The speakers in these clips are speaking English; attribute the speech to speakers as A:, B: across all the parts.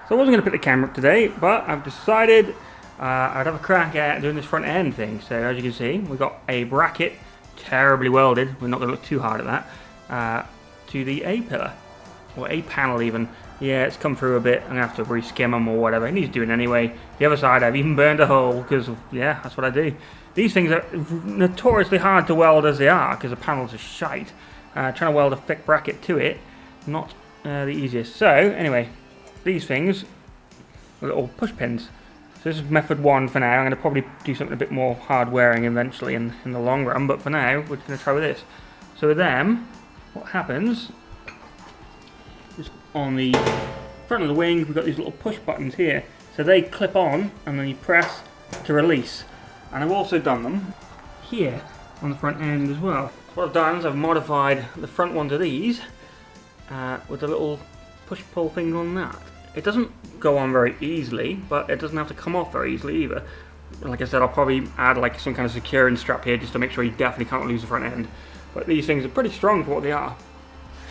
A: So I wasn't going to pick the camera up today, but I've decided I'd have a crack at doing this front end thing. So as you can see, we've got a bracket terribly welded, we're not going to look too hard at that, to the A pillar, or A panel even. Yeah, it's come through a bit, I'm going to have to re-skim them or whatever, it needs doing anyway. The other side I've even burned a hole, because yeah, that's what I do. These things are notoriously hard to weld as they are, because the panels are shite. Trying to weld a thick bracket to it, not the easiest. So anyway, these things are little push pins. So this is method one for now. I'm going to probably do something a bit more hard wearing eventually in the long run, but for now we're just going to try with this. So with them, what happens is on the front of the wing we've got these little push buttons here. So they clip on and then you press to release. And I've also done them here on the front end as well. So what I've done is I've modified the front one to these with a little push-pull thing on that. It doesn't go on very easily, but it doesn't have to come off very easily either. Like I said, I'll probably add like some kind of securing strap here just to make sure you definitely can't lose the front end. But these things are pretty strong for what they are.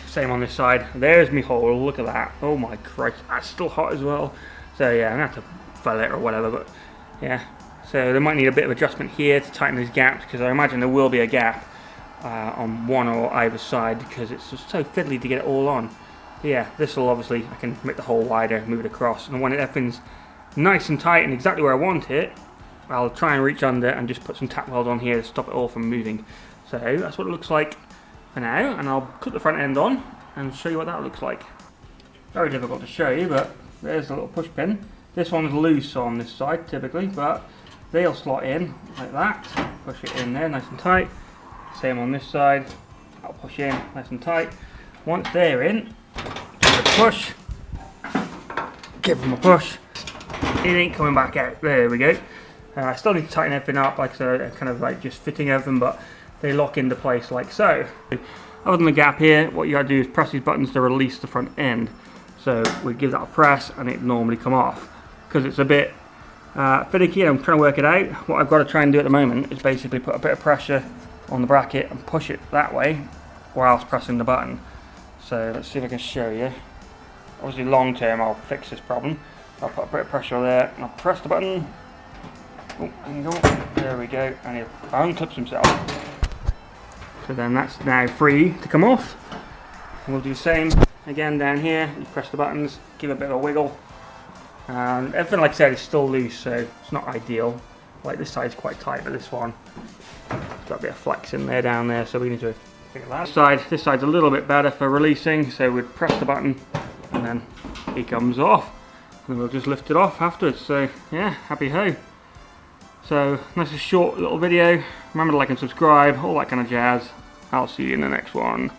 A: Same on this side. There's me hole, look at that. Oh my Christ, that's still hot as well. So yeah, I'm gonna have to fill it or whatever, but yeah. So they might need a bit of adjustment here to tighten these gaps, because I imagine there will be a gap on one or either side, because it's just so fiddly to get it all on. But yeah, this will obviously, I can make the hole wider, move it across, and when everything's nice and tight and exactly where I want it, I'll try and reach under and just put some tack weld on here to stop it all from moving. So that's what it looks like for now, and I'll put the front end on and show you what that looks like. Very difficult to show you, but there's the little push pin. This one's loose on this side typically, but they'll slot in like that. Push it in there nice and tight. Same on this side. I'll push in nice and tight. Once they're in, give it a push. Give them a push. It ain't coming back out. There we go. I still need to tighten everything up, like so, kind of like just fitting everything, but they lock into place like so. Other than the gap here, what you gotta do is press these buttons to release the front end. So we give that a press and it normally come off. Because it's a bit finicky and I'm trying to work it out. What I've got to try and do at the moment is basically put a bit of pressure on the bracket and push it that way whilst pressing the button. So let's see if I can show you. Obviously long term I'll fix this problem. I'll put a bit of pressure there and I'll press the button. Oh, hang on. There we go, and it unclips himself. So then that's now free to come off. And we'll do the same again down here. You press the buttons, give it a bit of a wiggle. And everything, like I said, is still loose, so it's not ideal. Like this side's quite tight, but this one got a bit of flex in there, down there, so we need to figure that out. This side's a little bit better for releasing, so we'd press the button and then it comes off. And we'll just lift it off afterwards, so yeah, happy ho. So, nice and short little video. Remember to like and subscribe, all that kind of jazz. I'll see you in the next one.